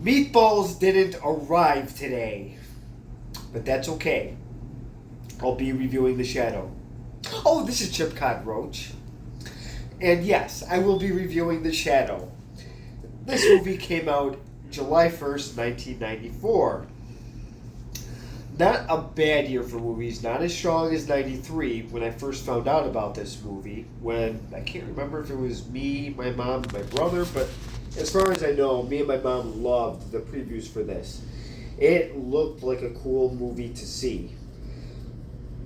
Meatballs didn't arrive today, but that's okay. I'll be reviewing The Shadow. Oh, this is Chip Cod Roach. And yes, I will be reviewing The Shadow. This movie came out July 1st, 1994. Not a bad year for movies, not as strong as 93 when I first found out about this movie. When, I can't remember if it was me, my mom, and my brother, but as far as I know, me and my mom loved the previews for this. It looked like a cool movie to see.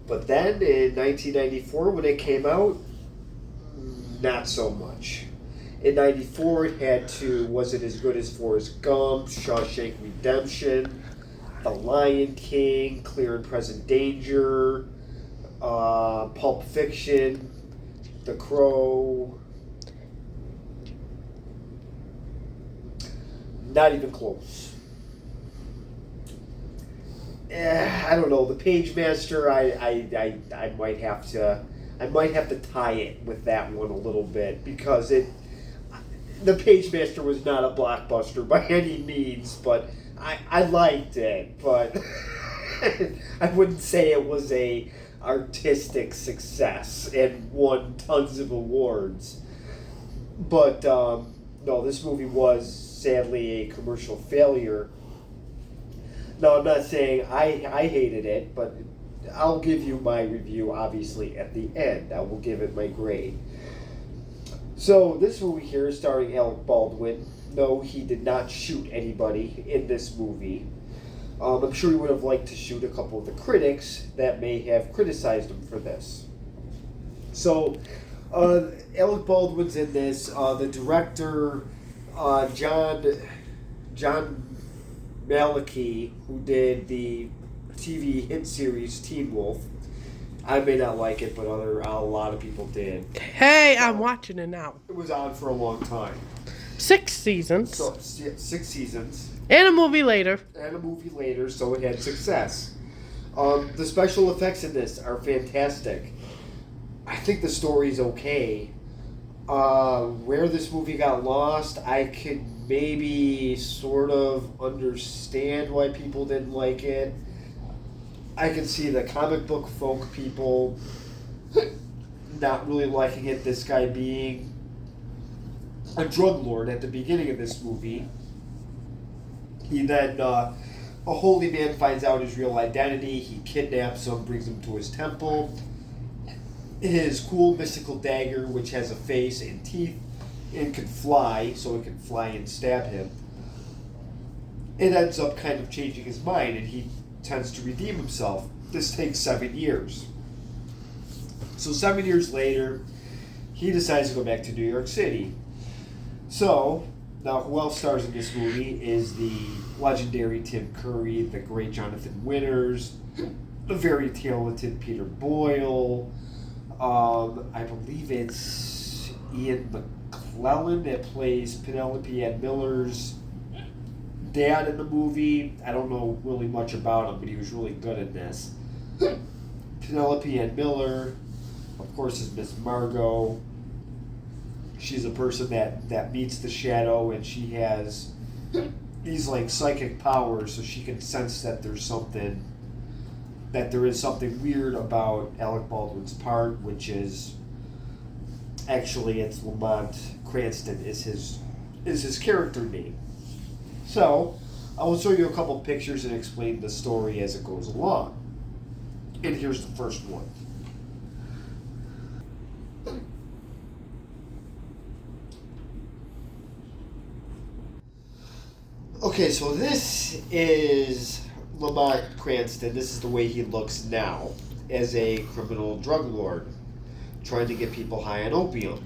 But then in 1994, when it came out, not so much. In 94, it wasn't as good as Forrest Gump, Shawshank Redemption, The Lion King, Clear and Present Danger, Pulp Fiction, The Crow. Not even close. I don't know. The Page Master, I might have to tie it with that one a little bit because the Page Master was not a blockbuster by any means, but I liked it, but I wouldn't say it was a artistic success and won tons of awards. But no, this movie was sadly a commercial failure. No, I'm not saying I hated it, but I'll give you my review, obviously, at the end. I will give it my grade. So, this movie here is starring Alec Baldwin. No, he did not shoot anybody in this movie. I'm sure he would have liked to shoot a couple of the critics that may have criticized him for this. So, Alec Baldwin's in this. The director, John Maliki, who did the TV hit series Teen Wolf. I may not like it, but a lot of people did. Hey, I'm watching it now. It was on for a long time. 6 seasons. So, 6 seasons. And a movie later. So it had success. The special effects in this are fantastic. I think the story's okay. Where this movie got lost, I could maybe sort of understand why people didn't like it. I can see the comic book folk people not really liking it, this guy being a drug lord at the beginning of this movie. He then, a holy man finds out his real identity, he kidnaps him, brings him to his temple. His cool mystical dagger, which has a face and teeth, and can fly, so it can fly and stab him. It ends up kind of changing his mind, and he tends to redeem himself. This takes 7 years. So 7 years later, he decides to go back to New York City. So, now who else stars in this movie is the legendary Tim Curry, the great Jonathan Winters, the very talented Peter Boyle, I believe it's Ian McClellan that plays Penelope Ann Miller's dad in the movie. I don't know really much about him, but he was really good in this. Penelope Ann Miller, of course, is Miss Margot. She's a person that meets the Shadow, and she has these like psychic powers, so she can sense that there is something weird about Alec Baldwin's part, which is actually it's Lamont Cranston is his character name. So I will show you a couple pictures and explain the story as it goes along. And here's the first one. Okay, so this is Lamont Cranston. This is the way he looks now as a criminal drug lord trying to get people high on opium.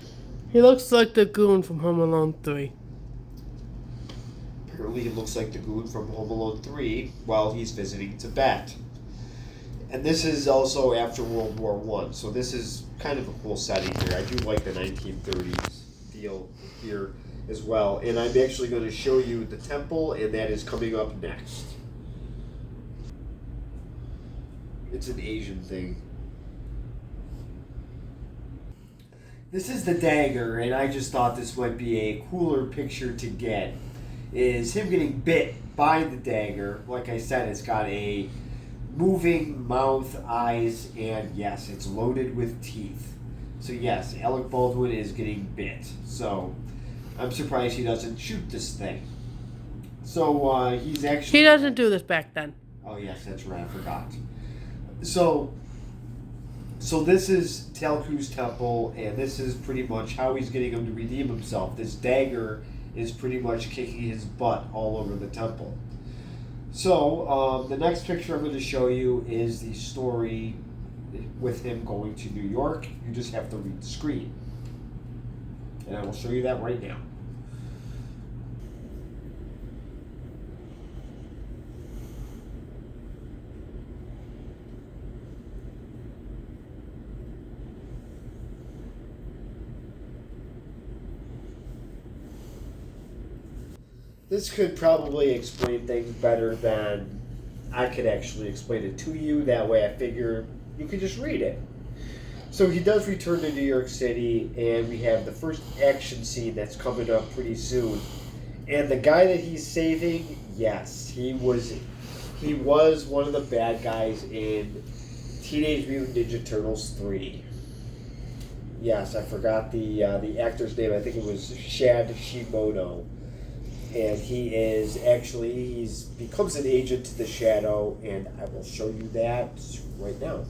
He looks like the goon from Home Alone 3. Apparently he looks like the goon from Home Alone 3 while he's visiting Tibet. And this is also after World War I, so this is kind of a cool setting here. I do like the 1930s deal here as well. And I'm actually going to show you the temple, and that is coming up next. It's an Asian thing. This is the dagger, and I just thought this might be a cooler picture to get. is him getting bit by the dagger. Like I said, it's got a moving mouth, eyes, and yes, it's loaded with teeth. So yes, Alec Baldwin is getting bit. So I'm surprised he doesn't shoot this thing. So he's actually... He doesn't do this back then. Oh yes, that's right, I forgot. So this is Talku's temple, and this is pretty much how he's getting him to redeem himself. This dagger is pretty much kicking his butt all over the temple. So the next picture I'm going to show you is the story with him going to New York. You just have to read the screen. And I will show you that right now. This could probably explain things better than I could actually explain it to you. That way I figure you could just read it. So he does return to New York City, and we have the first action scene that's coming up pretty soon. And the guy that he's saving, yes, he was one of the bad guys in Teenage Mutant Ninja Turtles 3. Yes, I forgot the actor's name. I think it was Shad Shimono. And he becomes an agent to the Shadow, and I will show you that right now.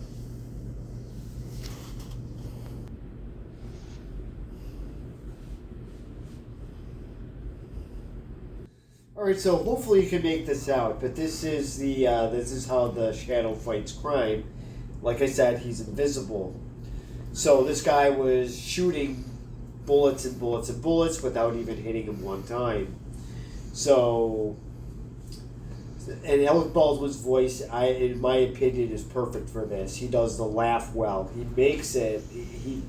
Alright, so hopefully you can make this out, but this is how the Shadow fights crime. Like I said, he's invisible. So this guy was shooting bullets and bullets and bullets without even hitting him one time. So, and Alec Baldwin's voice, in my opinion, is perfect for this. He does the laugh well. He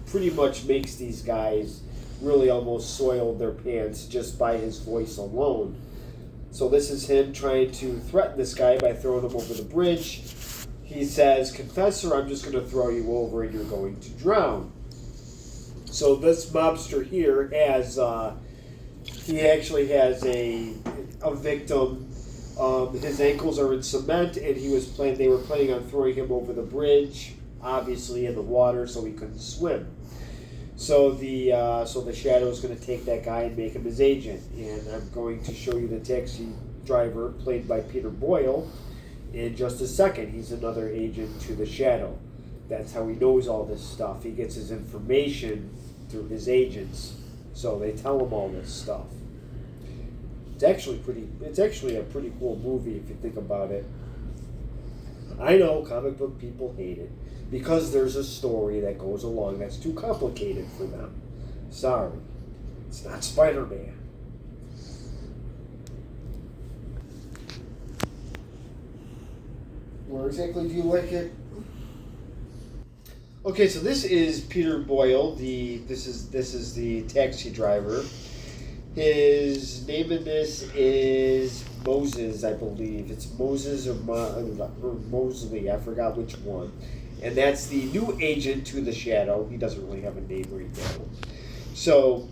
pretty much makes these guys really almost soil their pants just by his voice alone. So this is him trying to threaten this guy by throwing him over the bridge. He says, "Confess or I'm just going to throw you over and you're going to drown." So this mobster here has... he actually has a victim. His ankles are in cement, and they were planning on throwing him over the bridge, obviously in the water, so he couldn't swim. So the Shadow is going to take that guy and make him his agent. And I'm going to show you the taxi driver, played by Peter Boyle, in just a second. He's another agent to the Shadow. That's how he knows all this stuff. He gets his information through his agents. So they tell him all this stuff. It's actually a pretty cool movie if you think about it. I know comic book people hate it because there's a story that goes along that's too complicated for them. Sorry. It's not Spider-Man. Where exactly do you like it? Okay, so this is Peter Boyle. This is the taxi driver. His name in this is Moses, I believe. It's Moses or Mosley. I forgot which one. And that's the new agent to the Shadow. He doesn't really have a name right now. So,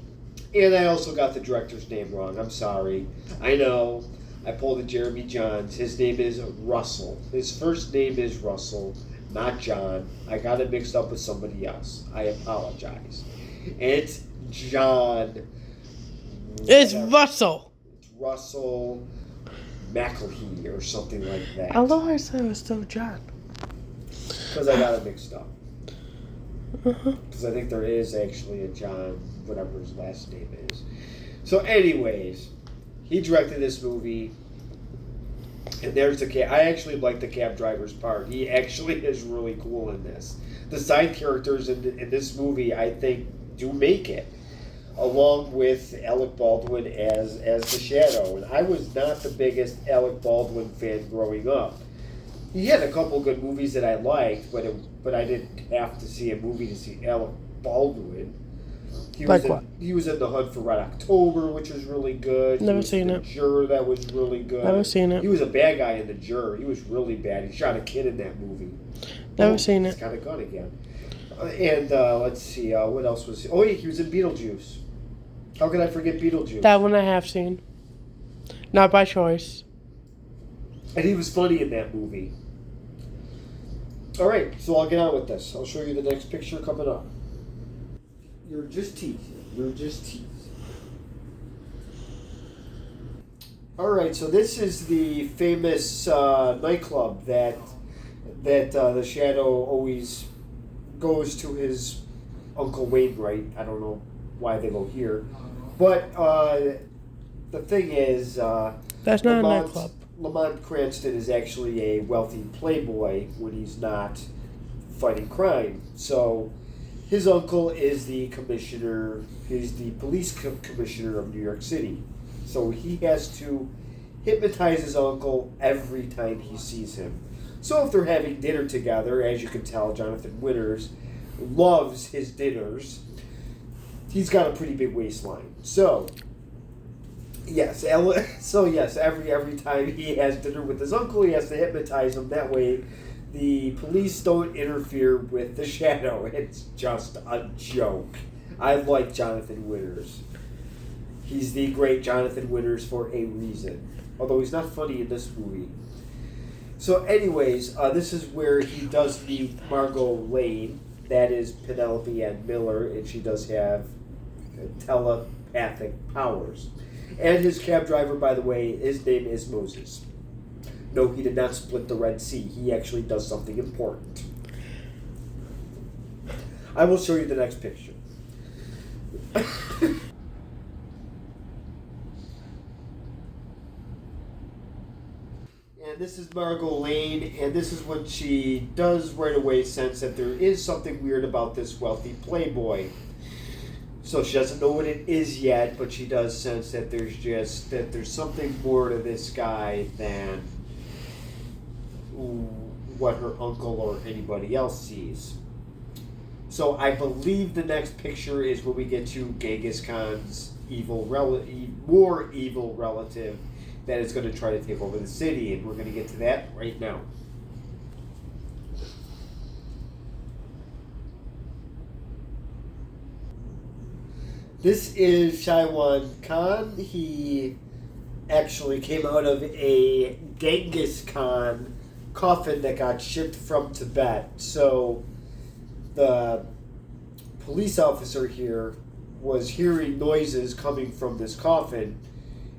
and I also got the director's name wrong. I'm sorry. I know. I pulled a Jeremy Johns. His name is Russell. His first name is Russell, not John. I got it mixed up with somebody else. I apologize. It's John. It's Russell. It's Russell McElhee or something like that. Although I said it was still John. Because I got it mixed up. Because I think there is actually a John, whatever his last name is. So anyways, he directed this movie. And there's the cab. I actually like the cab driver's part. He actually is really cool in this. The side characters in this movie, I think, do make it. Along with Alec Baldwin as the Shadow. And I was not the biggest Alec Baldwin fan growing up. He had a couple good movies that I liked, but I didn't have to see a movie to see Alec Baldwin. He was in The Hunt for Red October, which was really good. Never seen it. The Juror, that was really good. Never seen it. He was a bad guy in The Juror. He was really bad. He shot a kid in that movie. Never seen it. He's got a gun again. And let's see, what else was he? Oh, yeah, he was in Beetlejuice. How could I forget Beetlejuice? That one I have seen. Not by choice. And he was funny in that movie. All right, so I'll get on with this. I'll show you the next picture coming up. You're just teasing. You're just teasing. All right, so this is the famous nightclub that the Shadow always goes to his Uncle Wainwright. I don't know why they go here, but the thing is, That's not a nightclub. Lamont Cranston is actually a wealthy playboy when he's not fighting crime. So his uncle is the commissioner. He's the police commissioner of New York City. So he has to hypnotize his uncle every time he sees him. So if they're having dinner together, as you can tell, Jonathan Winters loves his dinners. He's got a pretty big waistline. So yes, every time he has dinner with his uncle, he has to hypnotize him. That way, the police don't interfere with the Shadow. It's just a joke. I like Jonathan Winters. He's the great Jonathan Winters for a reason. Although he's not funny in this movie. So anyways, this is where he does meet Margot Lane. That is Penelope Ann Miller, and she does have telepathic powers. And his cab driver, by the way, his name is Moses. No, he did not split the Red Sea. He actually does something important. I will show you the next picture. And this is Margot Lane, and this is when she does right away sense that there is something weird about this wealthy playboy. So she doesn't know what it is yet, but she does sense that there's something more to this guy than what her uncle or anybody else sees. So I believe the next picture is when we get to Genghis Khan's more evil relative that is going to try to take over the city, and we're going to get to that right now. This is Shaiwan Khan. He actually came out of a Genghis Khan coffin that got shipped from Tibet. So the police officer here was hearing noises coming from this coffin,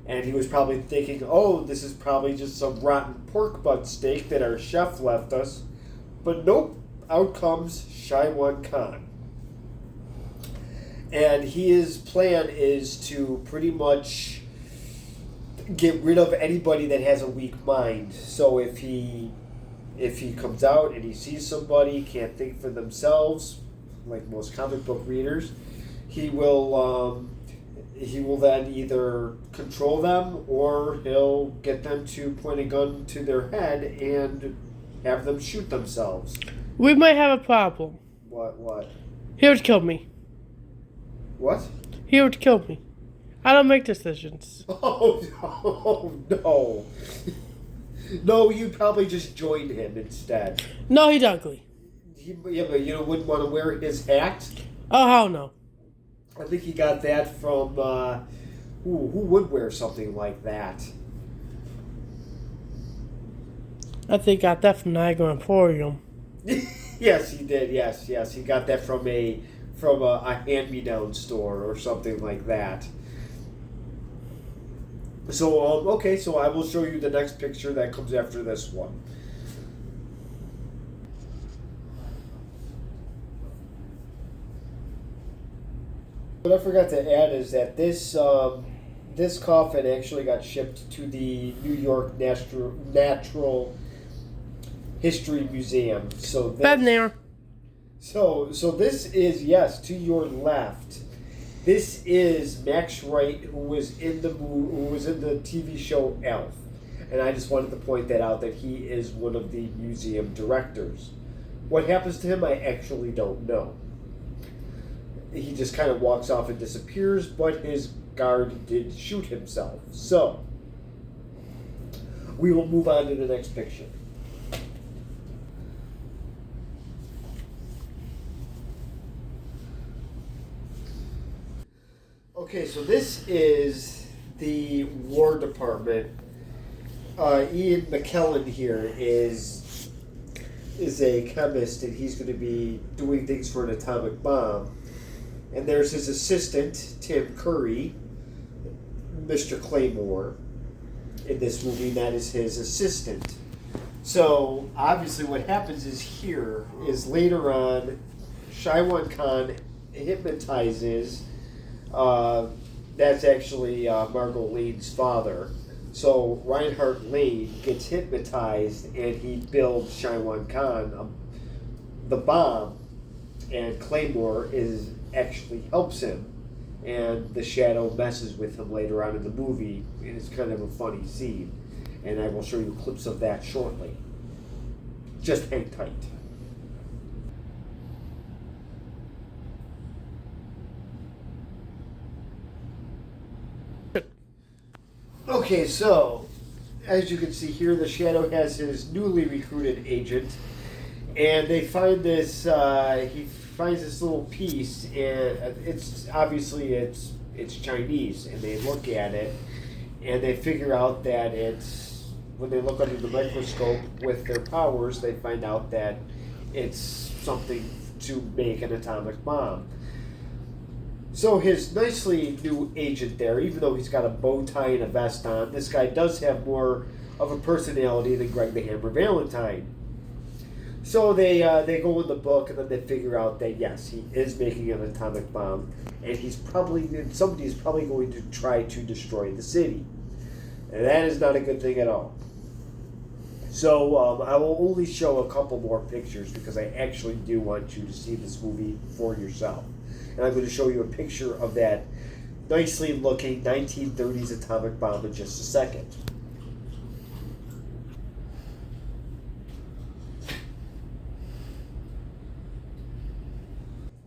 and he was probably thinking, oh, this is probably just some rotten pork butt steak that our chef left us. But nope, out comes Shaiwan Khan. And his plan is to pretty much get rid of anybody that has a weak mind. So if he comes out and he sees somebody can't think for themselves, like most comic book readers, he will then either control them or he'll get them to point a gun to their head and have them shoot themselves. We might have a problem. What? He would kill me. What? He would kill me. I don't make decisions. Oh, no. No, you'd probably just join him instead. No, he's ugly. Yeah, but you wouldn't want to wear his hat? Oh, hell no. I think he got that from, who would wear something like that? I think I got that from Niagara Emporium. Yes, he did. Yes. He got that from a hand-me-down store or something like that. So, okay, so I will show you the next picture that comes after this one. What I forgot to add is that this coffin actually got shipped to the New York Natural History Museum. So Been there. So this is, yes, to your left. This is Max Wright, who was in the TV show Elf, and I just wanted to point that out that he is one of the museum directors. What happens to him, I actually don't know. He just kind of walks off and disappears, but his guard did shoot himself. So we will move on to the next picture. Okay, so this is the War Department. Ian McKellen here is a chemist, and he's going to be doing things for an atomic bomb. And there's his assistant, Tim Curry, Mr. Claymore, in this movie, and that is his assistant. So, obviously what happens is later on, Shaiwan Khan hypnotizes, that's actually Margot Lane's father. So, Reinhard Lane gets hypnotized, and he builds Shaiwan Khan the bomb, and Claymore actually helps him, and the Shadow messes with him later on in the movie, and it's kind of a funny scene, and I will show you clips of that shortly. Just hang tight. Okay, so as you can see here, the Shadow has his newly recruited agent, and they find this. He finds this little piece, and it's obviously it's Chinese, and they look at it, and they figure out that it's, when they look under the microscope with their powers, they find out that it's something to make an atomic bomb. So his nicely new agent there, even though he's got a bow tie and a vest on, this guy does have more of a personality than Greg the Hammer Valentine. So they go in the book, and then they figure out that yes, he is making an atomic bomb, and somebody's probably going to try to destroy the city, and that is not a good thing at all. So I will only show a couple more pictures because I actually do want you to see this movie for yourself, and I'm going to show you a picture of that nicely looking 1930s atomic bomb in just a second.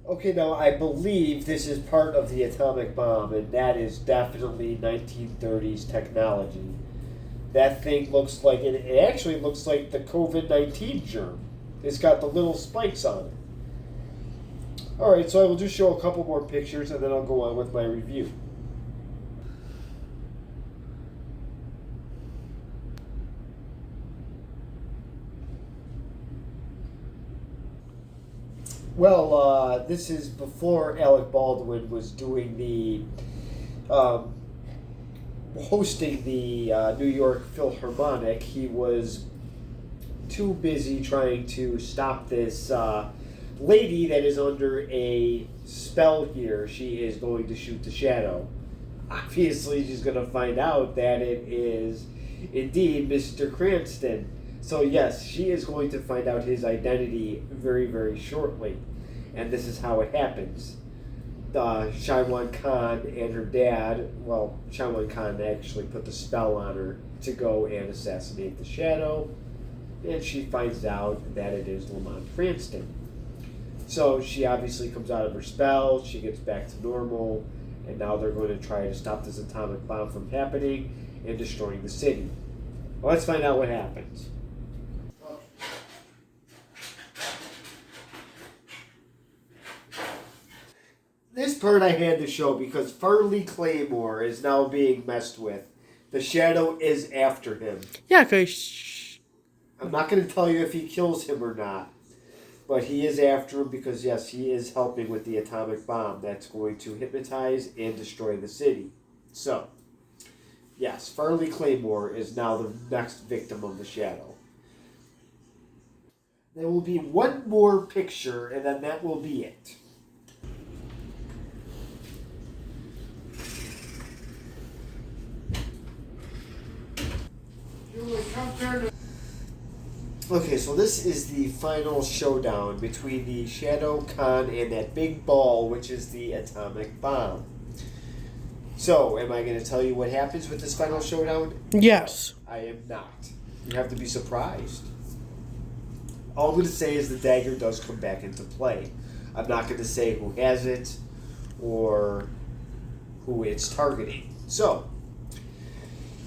Okay, now I believe this is part of the atomic bomb, and that is definitely 1930s technology. That thing looks like, it actually looks like the COVID-19 germ. It's got the little spikes on it. Alright, so I will just show a couple more pictures, and then I'll go on with my review. Well, this is before Alec Baldwin was doing the, hosting the New York Philharmonic. He was too busy trying to stop this lady that is under a spell here. She is going to shoot the Shadow. Obviously, she's going to find out that it is indeed Mr. Cranston. So yes, she is going to find out his identity very, very shortly. And this is how it happens. Shaiwan Khan and her dad, well, Shaiwan Khan actually put the spell on her to go and assassinate the Shadow. And she finds out that it is Lamont Cranston. So she obviously comes out of her spell, she gets back to normal, and now they're going to try to stop this atomic bomb from happening and destroying the city. Well, let's find out what happens. This part I had to show because Farley Claymore is now being messed with. The Shadow is after him. Yeah, because... I'm not going to tell you if he kills him or not. But he is after him because, yes, he is helping with the atomic bomb that's going to hypnotize and destroy the city. So, yes, Farley Claymore is now the next victim of the Shadow. There will be one more picture, and then that will be it. Okay, so this is the final showdown between the Shadow, Khan, and that big ball, which is the atomic bomb. So, am I going to tell you what happens with this final showdown? Yes. I am not. You have to be surprised. All I'm going to say is the dagger does come back into play. I'm not going to say who has it or who it's targeting. So,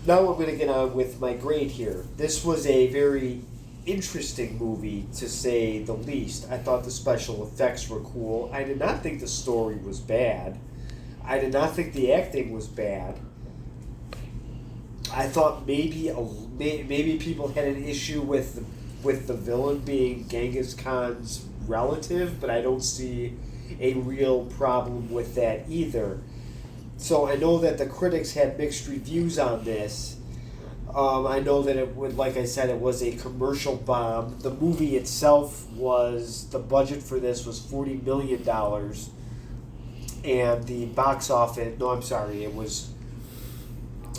now I'm going to get on with my grade here. This was a very interesting movie, to say the least. I thought the special effects were cool. I did not think the story was bad. I did not think the acting was bad. I thought maybe people had an issue with the villain being Genghis Khan's relative, but I don't see a real problem with that either. So I know that the critics had mixed reviews on this. I know that it would, like I said, it was a commercial bomb. The movie itself the budget for this was $40 million, and the box office. No, I'm sorry, it was.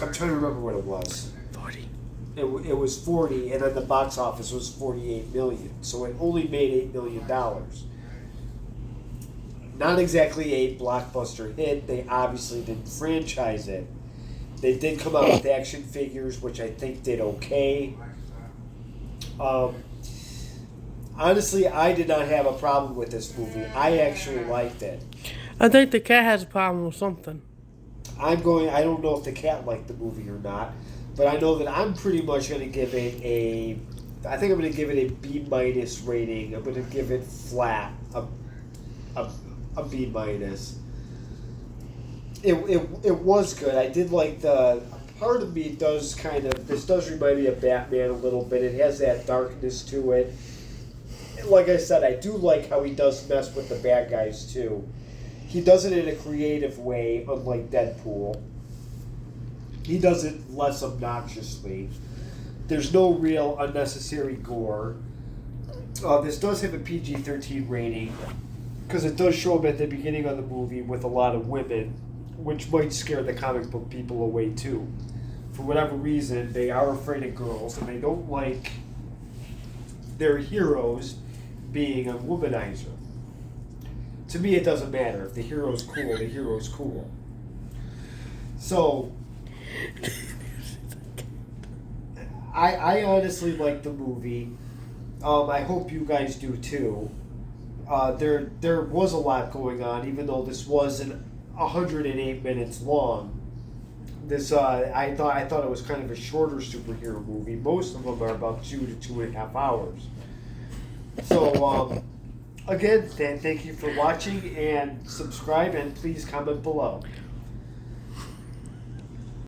I'm trying to remember what it was. 40. It was 40, and then the box office was 48 million. So it only made $8 million. Not exactly a blockbuster hit. They obviously didn't franchise it. They did come out with action figures, which I think did okay. Honestly, I did not have a problem with this movie. I actually liked it. I think the cat has a problem with something. I don't know if the cat liked the movie or not, but I know that I'm pretty much going to give it I think I'm going to give it a B- rating. I'm going to give it flat, a B-. It was good. I did like part of me this does remind me of Batman a little bit. It has that darkness to it. Like I said, I do like how he does mess with the bad guys too. He does it in a creative way, unlike Deadpool. He does it less obnoxiously. There's no real unnecessary gore. This does have a PG-13 rating, because it does show him at the beginning of the movie with a lot of women, which might scare the comic book people away too. For whatever reason, they are afraid of girls, and they don't like their heroes being a womanizer. To me, it doesn't matter. If the hero's cool, the hero's cool. So, I honestly like the movie. I hope you guys do too. There was a lot going on, even though this wasn't 108 minutes long. This I thought it was kind of a shorter superhero movie. Most of them are about 2 to 2.5 hours. So again, thank you for watching, and subscribe, and please comment below.